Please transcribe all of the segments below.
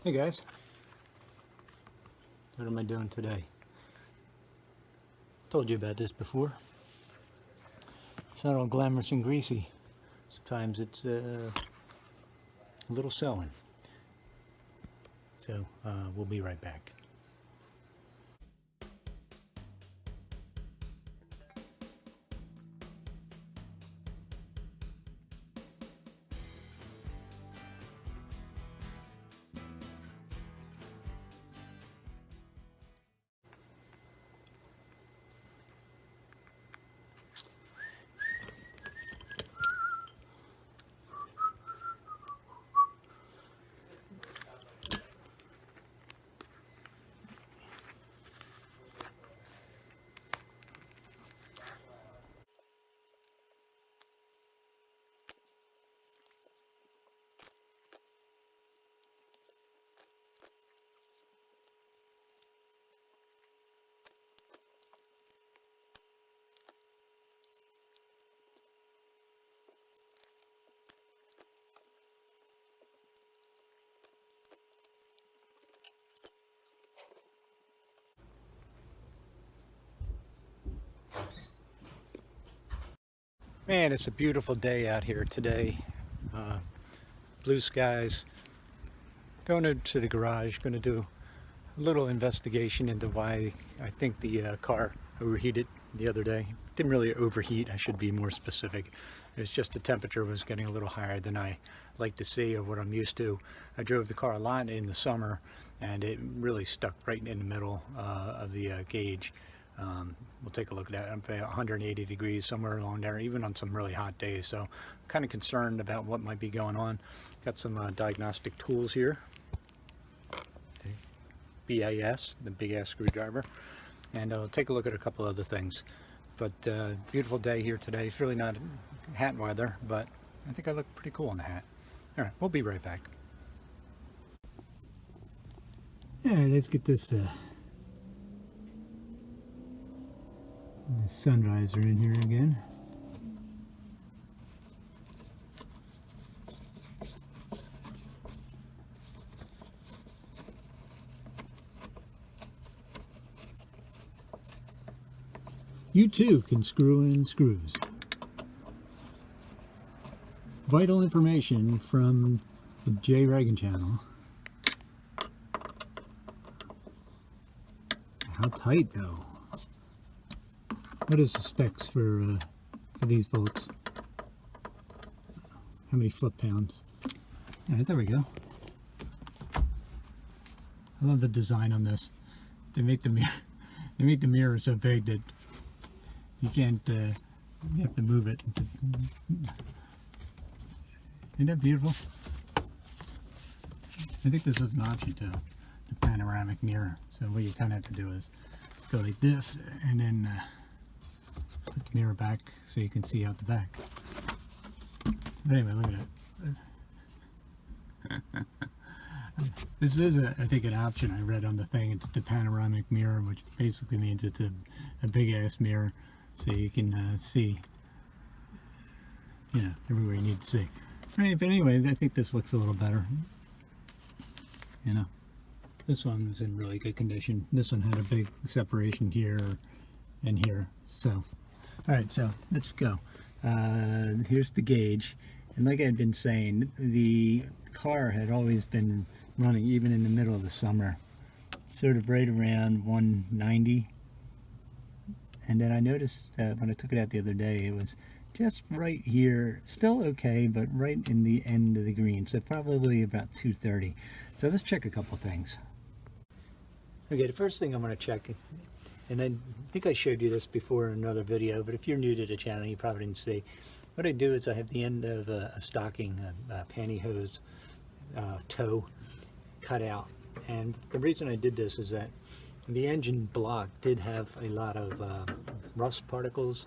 Hey guys, what am I doing today? Told you about this before. It's not all glamorous and greasy. Sometimes it's a little sewing. So we'll be right back. Man, it's a beautiful day out here today. Blue skies. Going into the garage, going to do a little investigation into why I think the car overheated the other day. Didn't really overheat, I should be more specific. It's just the temperature was getting a little higher than I like to see or what I'm used to. I drove the car a lot in the summer and it really stuck right in the middle of the gauge. We'll take a look at that. I'm at 180 degrees somewhere along there, even on some really hot days. So I'm kind of concerned about what might be going on. Got some diagnostic tools here. BAS, the big ass screwdriver, and I'll take a look at a couple other things. But beautiful day here today. It's really not hat weather, but I think I look pretty cool in the hat. All right, we'll be right back. All right, let's get this sun visor in here again. You too can screw in screws. Vital information from the J. Reagan channel. How tight though? What is the specs for these bolts? How many foot-pounds? All right, there we go. I love the design on this. They make the mirror. They make the mirror so big that you can't. You have to move it. Isn't that beautiful? I think this was an option too, the panoramic mirror. So what you kind of have to do is go like this and then put the mirror back so you can see out the back. But anyway, look at it. This is, I think, an option I read on the thing. It's the panoramic mirror, which basically means it's a big ass mirror, so you can see, you know, everywhere you need to see. Right, but anyway, I think this looks a little better. You know, this one was in really good condition. This one had a big separation here and here. So, all right, so let's go. Here's the gauge, and like I'd been saying, the car had always been running, even in the middle of the summer, sort of right around 190. And then I noticed that when I took it out the other day, it was just right here, still okay, but right in the end of the green, so probably about 230. So let's check a couple things. Okay, the first thing I'm going to check, and I think I showed you this before in another video, but if you're new to the channel, you probably didn't see. What I do is I have the end of a stocking, a pantyhose toe cut out, and the reason I did this is that the engine block did have a lot of rust particles,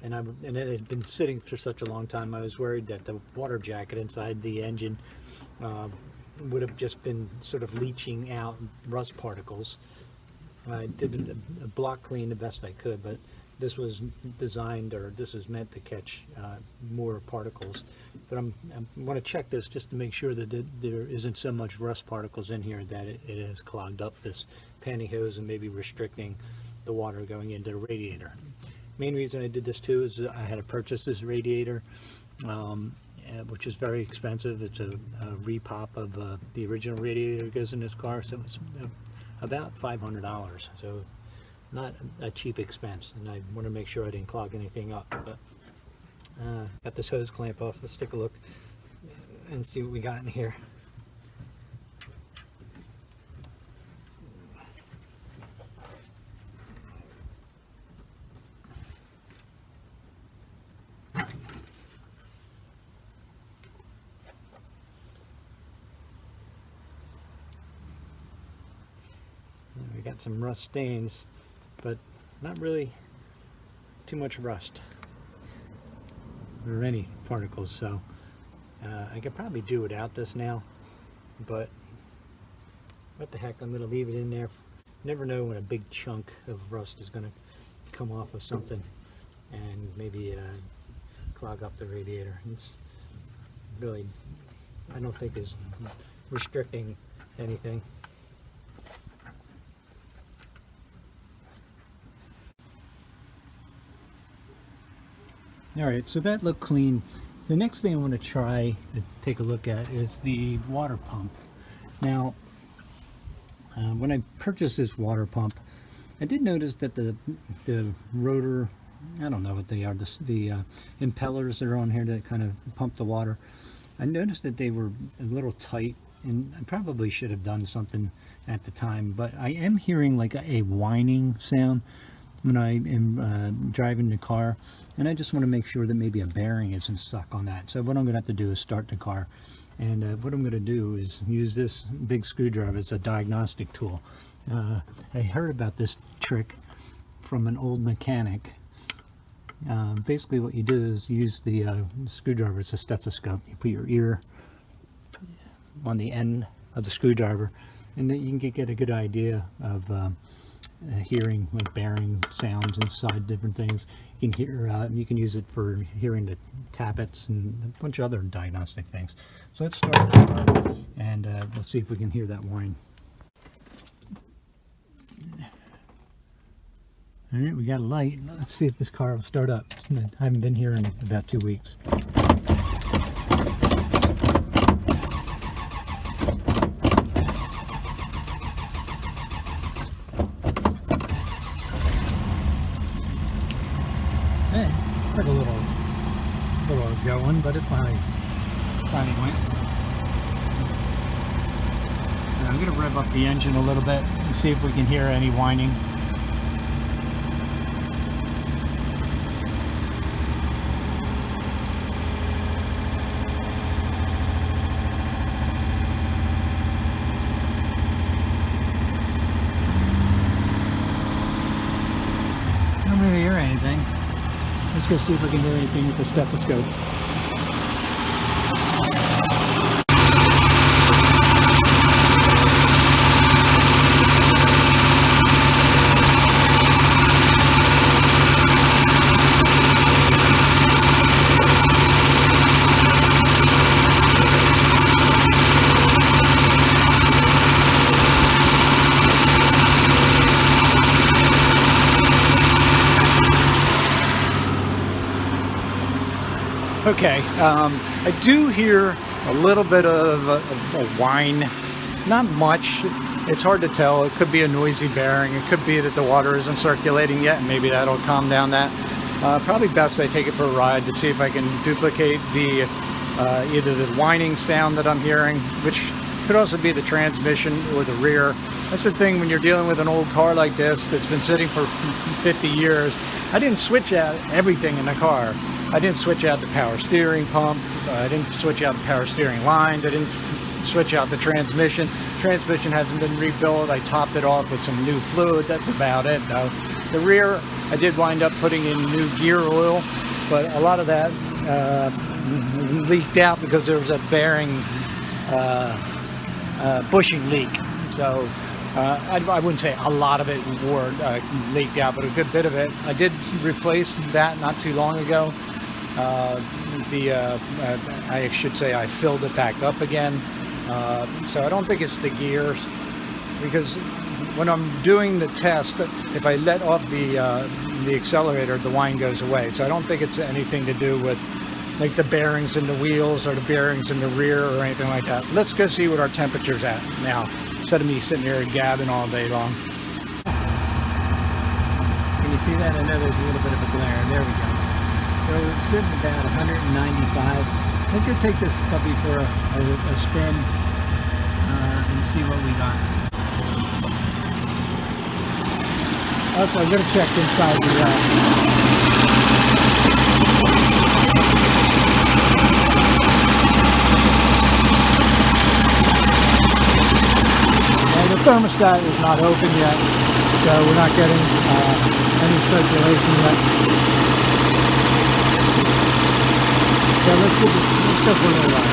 and it had been sitting for such a long time. I was worried that the water jacket inside the engine would have just been sort of leaching out rust particles. I did a block clean the best I could, but this was designed, or this was meant to catch more particles. But I want to check this just to make sure that there isn't so much rust particles in here that it has clogged up this pantyhose and maybe restricting the water going into the radiator. Main reason I did this too is I had to purchase this radiator, which is very expensive. It's a repop of the original radiator that goes in this car, so it's about $500. So not a cheap expense, and I want to make sure I didn't clog anything up. But got this hose clamp off. Let's take a look and see what we got in here. We got some rust stains, but not really too much rust or any particles, so I could probably do without this now, but what the heck, I'm going to leave it in there. Never know when a big chunk of rust is going to come off of something and maybe clog up the radiator. It's really, I don't think is restricting anything. All right, so that looked clean. The next thing I want to try to take a look at is the water pump. Now, when I purchased this water pump, I did notice that the rotor, I don't know what they are, the impellers that are on here that kind of pump the water, I noticed that they were a little tight, and I probably should have done something at the time, but I am hearing like a whining sound when I am driving the car, and I just want to make sure that maybe a bearing isn't stuck on that. So what I'm going to have to do is start the car, and what I'm going to do is use this big screwdriver as a diagnostic tool. I heard about this trick from an old mechanic. Basically what you do is use the screwdriver. It's a stethoscope. You put your ear on the end of the screwdriver, and then you can get a good idea of hearing like bearing sounds inside different things. You can hear, you can use it for hearing the tappets and a bunch of other diagnostic things. So let's start and we'll see if we can hear that whine. All right, we got a light. Let's see if this car will start up. I haven't been here in about 2 weeks. Took a little going, but it finally went. And I'm going to rev up the engine a little bit and see if we can hear any whining. I don't really hear anything. Let's go see if we can hear anything with the stethoscope. Okay, I do hear a little bit of a whine, not much. It's hard to tell. It could be a noisy bearing. It could be that the water isn't circulating yet, and maybe that'll calm down that. Probably best I take it for a ride to see if I can duplicate the either the whining sound that I'm hearing, which could also be the transmission or the rear. That's the thing when you're dealing with an old car like this that's been sitting for 50 years. I didn't switch out everything in the car. I didn't switch out the power steering pump. I didn't switch out the power steering lines. I didn't switch out the transmission. Transmission hasn't been rebuilt. I topped it off with some new fluid. That's about it, though. The rear, I did wind up putting in new gear oil, but a lot of that leaked out because there was a bearing bushing leak. So I wouldn't say a lot of it wore leaked out, but a good bit of it. I did replace that not too long ago. I should say I filled it back up again. So I don't think it's the gears, because when I'm doing the test, if I let off the accelerator, the whine goes away. So I don't think it's anything to do with like the bearings in the wheels or the bearings in the rear or anything like that. Let's go see what our temperature's at now, instead of me sitting here gabbing all day long. Can you see that? I know there's a little bit of a glare. There we go. So it's sitting about 195. Let's go take this puppy for a spin and see what we got. Also, I'm going to check inside the thermostat is not open yet, so we're not getting any circulation yet. So let's go for a little ride.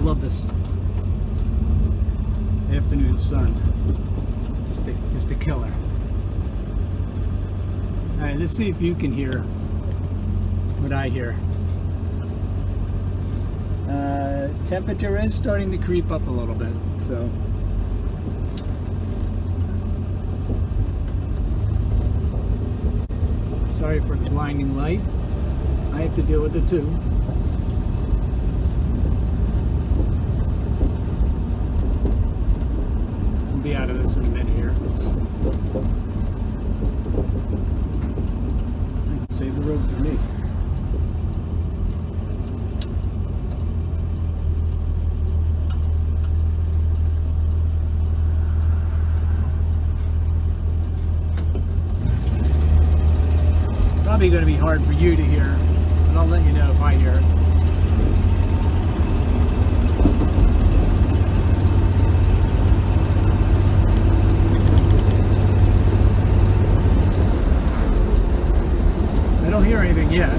Love this afternoon sun. Just a killer. All right, let's see if you can hear what I hear. Temperature is starting to creep up a little bit, so sorry for the blinding light. I have to deal with it too. Be out of this in a minute here. Save the road for me. Probably going to be hard for you to hear, but I'll let you know if I hear it. I don't hear anything yet.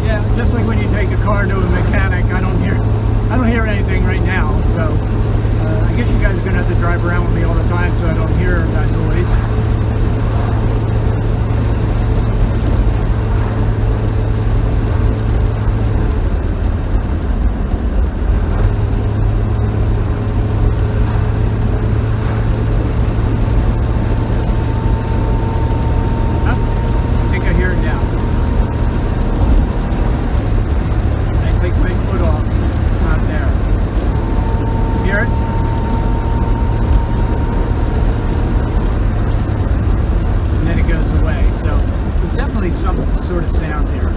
Yeah, just like when you take a car to a mechanic, I don't hear anything right now. So I guess you guys are going to have to drive around with me all the time so I don't hear that noise. Some sort of sound here.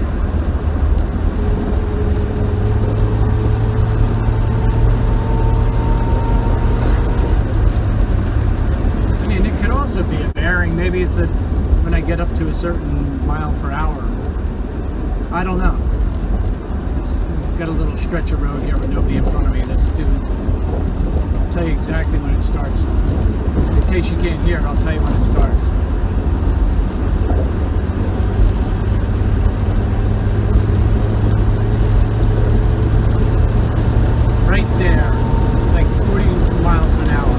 I mean, it could also be a bearing. Maybe it's when I get up to a certain mile per hour. I don't know. Got a little stretch of road here with nobody in front of me. Let's I'll tell you exactly when it starts. In case you can't hear, I'll tell you when it starts. Right there, it's like 40 miles an hour.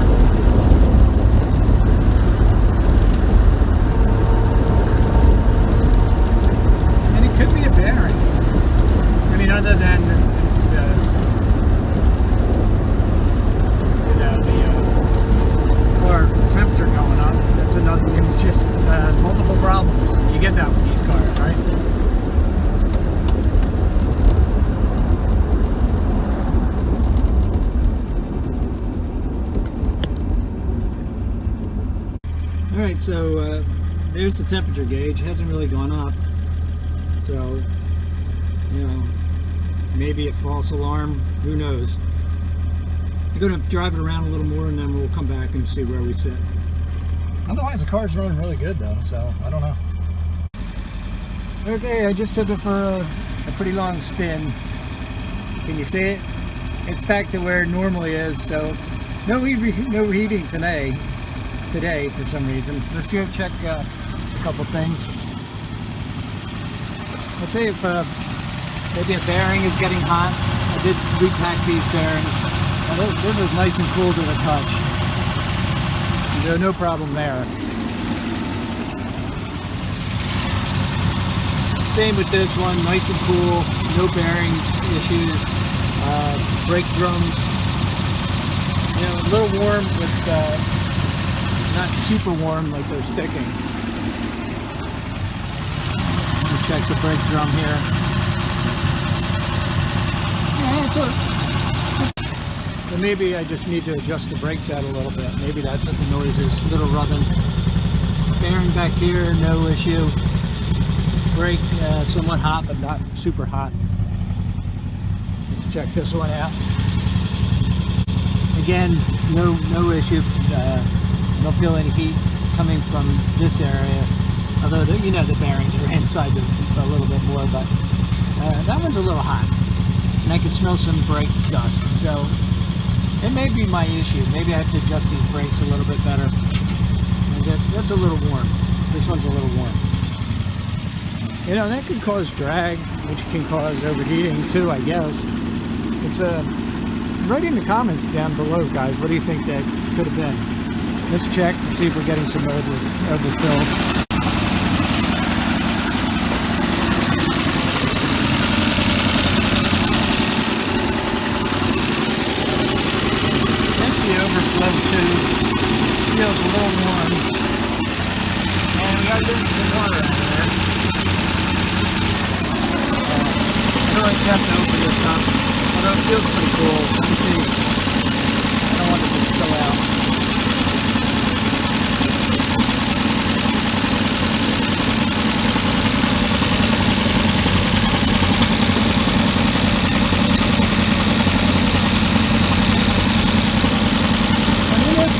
And it could be a bearing. I mean, other than the car temperature going up, that's another, just multiple problems. You get that with these cars, right? Alright, so there's the temperature gauge. It hasn't really gone up. So, you know, maybe a false alarm. Who knows? I'm going to drive it around a little more and then we'll come back and see where we sit. Otherwise, the car's running really good though, so I don't know. Okay, I just took it for a pretty long spin. Can you see it? It's back to where it normally is, so no heating today for some reason. Let's go check a couple things. Let's see if maybe a bearing is getting hot. I did repack these bearings. Now this is nice and cool to the touch. There's no problem there. Same with this one, nice and cool, no bearing issues. Brake drums, you know, a little warm, but not super warm like they're sticking. Let me check the brake drum here. Yeah, so maybe I just need to adjust the brakes out a little bit. Maybe that's what the noise is, a little rubbing. Bearing back here, no issue. Brake somewhat hot, but not super hot. Let's check this one out. Again, no issue. Don't feel any heat coming from this area. Although you know the bearings are inside a little bit more, but that one's a little hot, and I can smell some brake dust. So it may be my issue. Maybe I have to adjust these brakes a little bit better. That's a little warm. This one's a little warm. You know, that could cause drag, which can cause overheating too, I guess. It's write in the comments down below, guys. What do you think that could have been? Let's check to see if we're getting some overfill. That's the overflow too. Feels a little warm. And we got some water out there. I have to open this up, although it feels pretty cool. Let me see. I don't want it to spill out. I mean, it's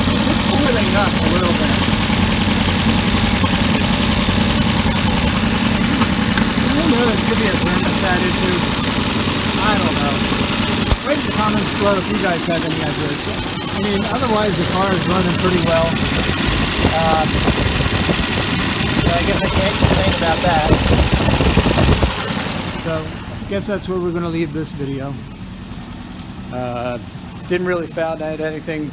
cooling up a little bit. I don't know, it could be a thermostat issue. I don't know. Write in the comments below if you guys have any ideas. I mean, otherwise the car is running pretty well. So I guess I can't complain about that. So I guess that's where we're going to leave this video. Didn't really found out anything.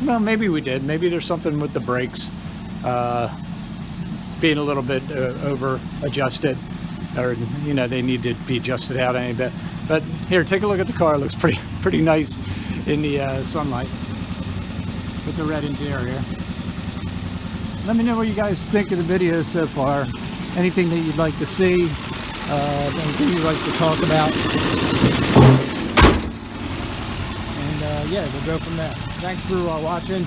Well, maybe we did. Maybe there's something with the brakes being a little bit over adjusted. Or, you know, they need to be adjusted out any bit. But here, take a look at the car. It looks pretty nice in the sunlight with the red interior. Let me know what you guys think of the video so far. Anything that you'd like to see, anything you'd like to talk about. And yeah, we'll go from there. Thanks for watching.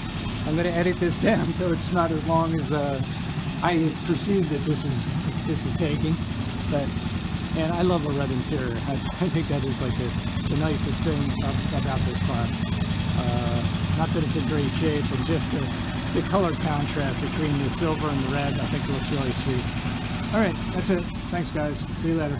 I'm going to edit this down so it's not as long as I perceive that this is taking. But, and I love a red interior. I think that is like the nicest thing about this car. Not that it's in great shape, but just the color contrast between the silver and the red, I think it looks really sweet. Alright, that's it. Thanks guys. See you later.